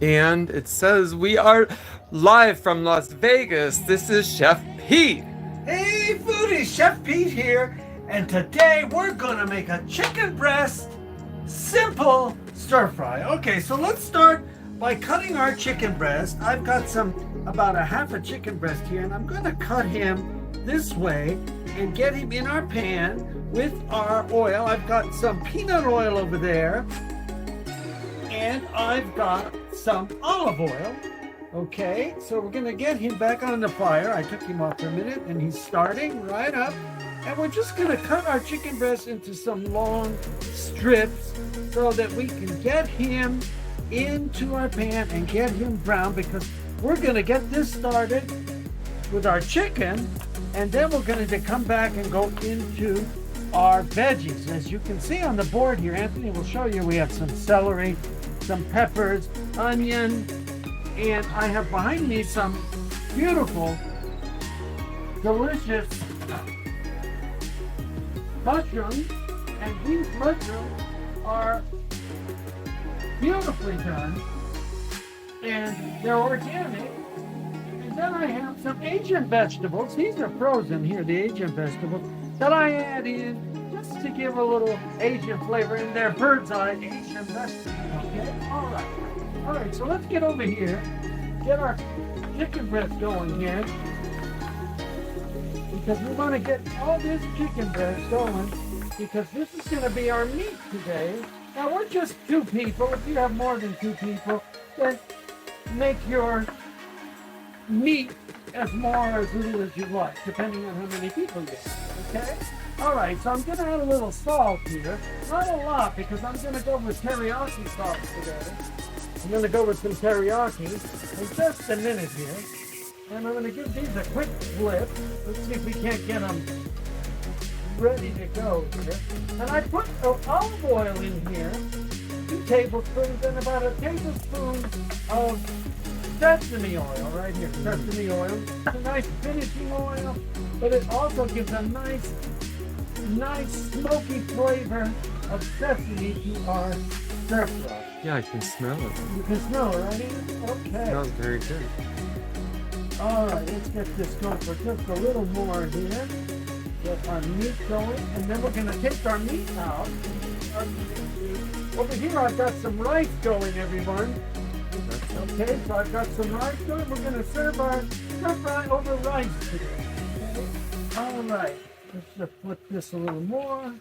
And it says we are live from Las Vegas. This is Chef Pete. Hey foodies, Chef Pete here, and today we're gonna make a chicken breast simple stir fry. Okay, so let's start by cutting our chicken breast. I've got about a half a chicken breast here, and I'm gonna cut him this way and get him in our pan with our oil. I've got some peanut oil over there, and I've got some olive oil. Okay, so we're gonna get him back on the fire. I took him off for a minute and he's starting right up. And we're just gonna cut our chicken breast into some long strips so that we can get him into our pan and get him brown, because we're gonna get this started with our chicken, and then we're going to come back and go into our veggies. As you can see on the board here, Anthony will show you, we have some celery, some peppers, onion, and I have behind me some beautiful, delicious mushrooms, and these mushrooms are beautifully done, and they're organic. And then I have some Asian vegetables. These are frozen here, the Asian vegetables, that I add in just to give a little Asian flavor, and they're bird's eye Asian vegetables. Okay, all right. All right, so let's get over here, get our chicken breast going here, because we want to get all this chicken breast going, because this is going to be our meat today. Now, we're just two people. If you have more than two people, then make your meat as little as you like, depending on how many people you have, okay? All right, so I'm going to add a little salt here. Not a lot, because I'm going to go with teriyaki sauce today. I'm going to go with some teriyaki in just a minute here. And I'm going to give these a quick flip. Let's see if we can't get them ready to go here. And I put olive oil in here, 2 tablespoons, and about a tablespoon of sesame oil right here. Sesame oil. It's a nice finishing oil, but it also gives a nice smoky flavor of sesame to our stir fry. Yeah, I can smell it. You can smell it, right? Okay. It smells very good. All right, let's get this going for just a little more here. Get our meat going, and then we're going to take our meat out. Over here, I've got some rice going, everyone. Okay, so I've got some rice going. We're going to serve our stir fry over rice today. Okay? All right, let's just put this a little more.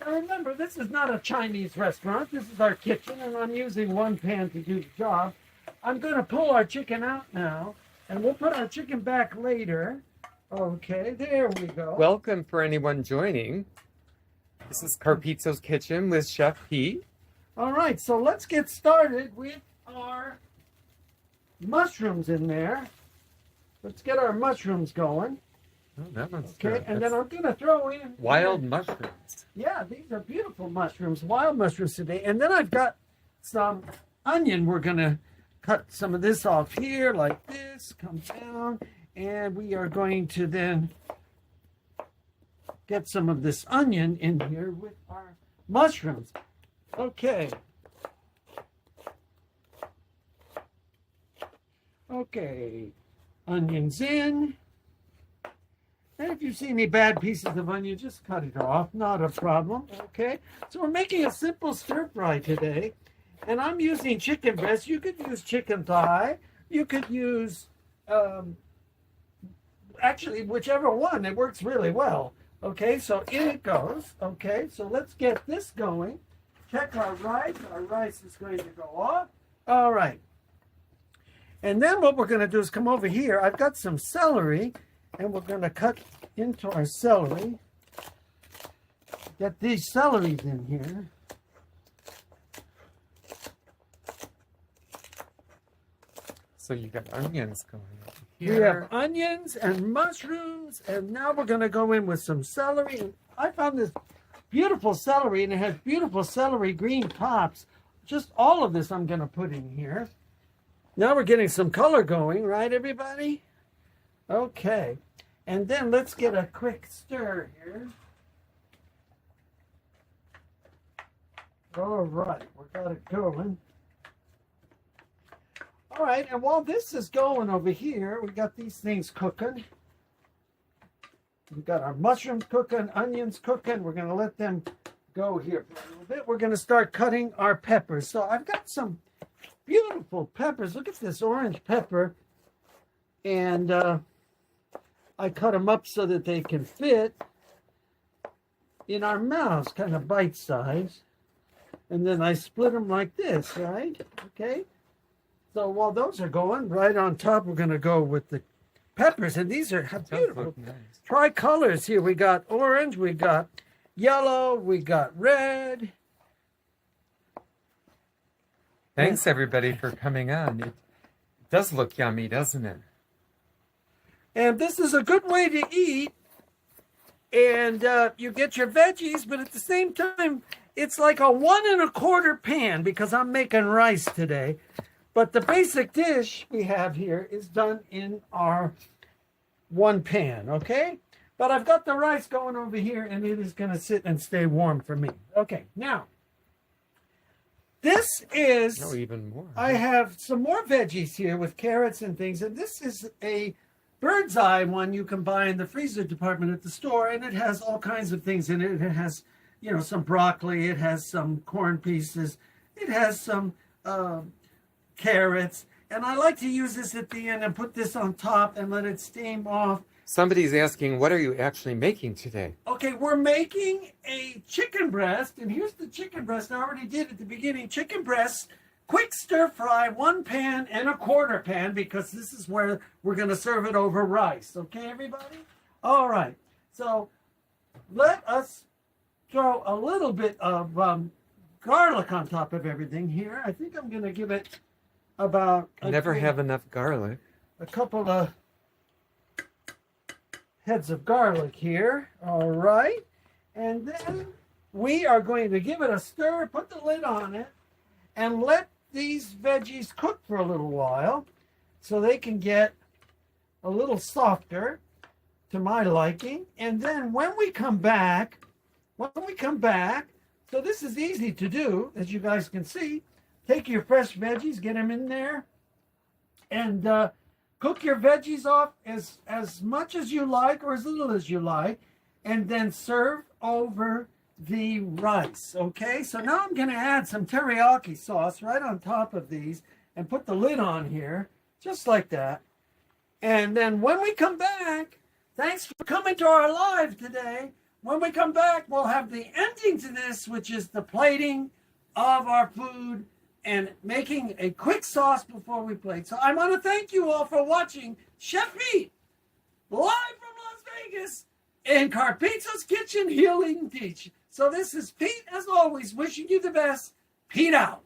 Now remember, this is not a Chinese restaurant. This is our kitchen, and I'm using one pan to do the job. I'm going to pull our chicken out now, and we'll put our chicken back later. Okay, there we go. Welcome for anyone joining. This is Carpizzo's Kitchen with Chef Pete. All right, so let's get started with our mushrooms in there. Let's get our mushrooms going. Oh, that one's Okay, good. and then I'm going to throw in Wild mushrooms. Yeah, these are beautiful mushrooms, wild mushrooms today. And then I've got some onion. We're going to cut some of this off here like this, come down, and we are going to then get some of this onion in here with our mushrooms. Okay. Okay, onions in. And if you see any bad pieces of onion, just cut it off, not a problem, okay? So we're making a simple stir fry today, and I'm using chicken breast. You could use chicken thigh. You could use, actually, whichever one. It works really well, okay? So in it goes, okay? So let's get this going. Check our rice. Our rice is going to go off. All right. And then what we're going to do is come over here. I've got some celery, and we're going to cut into our celery. Get these celeries in here. So you got onions going on We here. have onions and mushrooms, and now we're going to go in with some celery. And I found this beautiful celery, and it has beautiful celery green tops. Just all of this I'm going to put in here. Now we're getting some color going, right, everybody? Okay. And then let's get a quick stir here. All right, we got it going. All right, and while this is going over here, we got these things cooking. We've got our mushrooms cooking, onions cooking. We're going to let them go here for a little bit. We're going to start cutting our peppers. So I've got some beautiful peppers. Look at this orange pepper. And I cut them up so that they can fit in our mouths, kind of bite size. And then I split them like this, right? Okay. So while those are going, right on top, we're going to go with the peppers. And these are beautiful Nice. tri-colors here. We got orange, we got yellow, we got red. Thanks everybody for coming on. It does look yummy, doesn't it? And this is a good way to eat. And you get your veggies, but at the same time, it's like a 1 1/4 pan because I'm making rice today. But the basic dish we have here is done in our 1 pan, okay? But I've got the rice going over here, and it is going to sit and stay warm for me. Okay, now, this is... No, even more. I have some more veggies here with carrots and things, and this is a bird's eye one you can buy in the freezer department at the store, and it has all kinds of things in it. It has, you know, some broccoli, it has some corn pieces, it has some carrots, and I like to use this at the end and put this on top and let it steam off. Somebody's asking, what are you actually making today? Okay, we're making a chicken breast, and here's the chicken breast. I already did at the beginning. Chicken breast, quick stir fry, 1 pan and a 1/4 pan, because this is where we're going to serve it over rice. Okay, everybody? All right. So let us throw a little bit of garlic on top of everything here. I think I'm going to give it about... Never have enough garlic. A couple of heads of garlic here. All right. And then we are going to give it a stir, put the lid on it, and let these veggies cook for a little while so they can get a little softer to my liking. And then when we come back, so this is easy to do, as you guys can see. Take your fresh veggies, get them in there, and cook your veggies off as much as you like or as little as you like, and then serve over the rice, okay? So now I'm going to add some teriyaki sauce right on top of these and put the lid on here, just like that. And then when we come back, thanks for coming to our live today. When we come back, we'll have the ending to this, which is the plating of our food and making a quick sauce before we plate. So I want to thank you all for watching Chef Pete, live from Las Vegas, in Carpizzo's Kitchen Healing Beach. So this is Pete, as always, wishing you the best. Pete out.